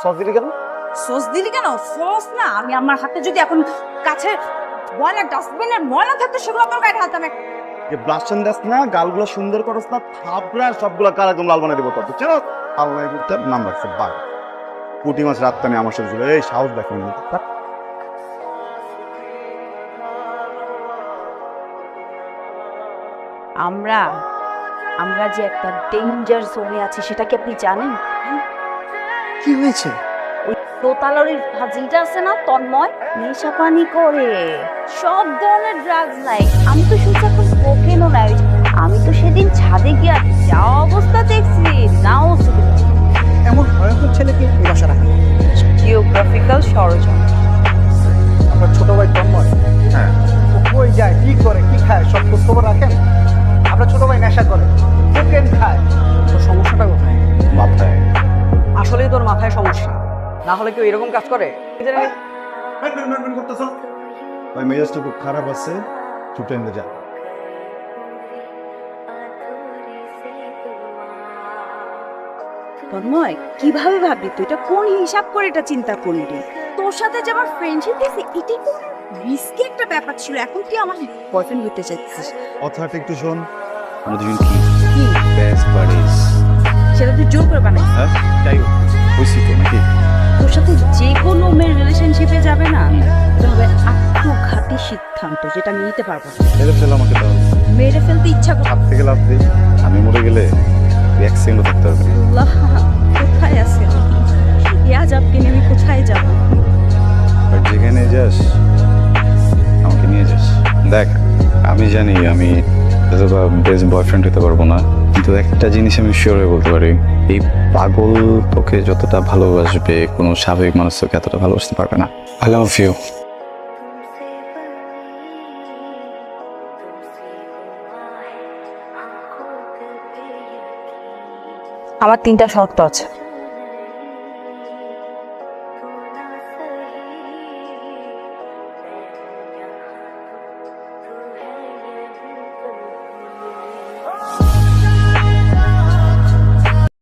Sauce দিলি কেন? Sauce দিলি কেন? সস না, আমি আমার হাতে যদি এখন কাছে ময়লা ডাস্টবিনের ময়লা থাকতো সেগুলো তোর গায়ে ঢালতাম। যে ব্লাশন দাস না, গালগুলো সুন্দর করস না, থাপড়া সবগুলো কার একদম লাল বানাই দেবো তোর, বুঝছো? আল্লাহ গুপ্তার নাম রাখছে বাঘ। পুঁটি মাছ রাতটানে আমার সাথে ছিল, এই সাহস দেখো না। আমরা আমরা যে একটা ডেঞ্জার জোনে আছি সেটা কি আপনি জানেন? কি হয়েছে? ওই দোতালরির ফাজিলটা আছে না তন্ময়, নেশা পানি করে সব ধরনের ড্রাগস নাই। আমি তো শুনছি এখন কোকেনও নাই। আমি তো সেদিন ছাদে গিয়া যা অবস্থা দেখছি, নাও এমন ভয়ঙ্কর ছেলেকে এই বাসা রাখে। জিওগ্রাফিক্যাল ষড়যন্ত্র। আপনার ছোট ভাই তন্ময়, হ্যাঁ, ও কই যায়, কি করে, কি খায়, সব খোঁজ খবর রাখেন? আপনার ছোট ভাই নেশা করে, কোকেন খায়। তোর সমস্যাটা কোথায়? মাথায়। আসলেই তোর মাথায় সমস্যা, না হলে কেউ এরকম কাজ করে? ওই মেজাজটা খুব খারাপ আছে, ছুটে নিতে যা। তন্ময়, কিভাবে ভাবলি তুই? এটা কোন হিসাব করে এটা চিন্তা করলি? তোর সাথে যে আমার ফ্রেন্ডশিপ আছে এটাই তো রিস্কি একটা ব্যাপার ছিল। এখন তুই আমার বয়ফ্রেন্ড হতে চাইছিস? কথাটা একটু শোন। আমরা দুজন কি কি বেস্ট বাডিজ? সেটা তুই জোর করে বানাই? হ্যাঁ, যাই হোক, হয়েছি তো নাকি? তোর সাথে যে কোনো মেয়ের রিলেশনশিপে যাবে না, এটা হবে আত্মঘাতী সিদ্ধান্ত, যেটা আমি নিতে পারবো না। মেরে ফেল আমাকে তাহলে। মেরে ফেলতে ইচ্ছা করছে। হাত থেকে লাভ দিই, আমি মরে গেলে এক সেকেন্ডও থাকতে পারবে না। আল্লাহ, কোথায় আছে ইয়াজাবকে নিয়ে আমি কোথায় যাব? বাট যেখানে যাস আমাকে নিয়ে যাস। দেখ, আমি জানি আমি হয়তো বা বেস্ট বয়ফ্রেন্ড হতে পারবো না, কিন্তু একটা জিনিস আমি শিওর হয়ে বলতে পারি, এই পাগল তোকে যতটা ভালোবাসবে কোনো স্বাভাবিক মানুষ তোকে এতটা ভালোবাসতে পারবে না। I love you. আমার 3টা শর্ত আছে।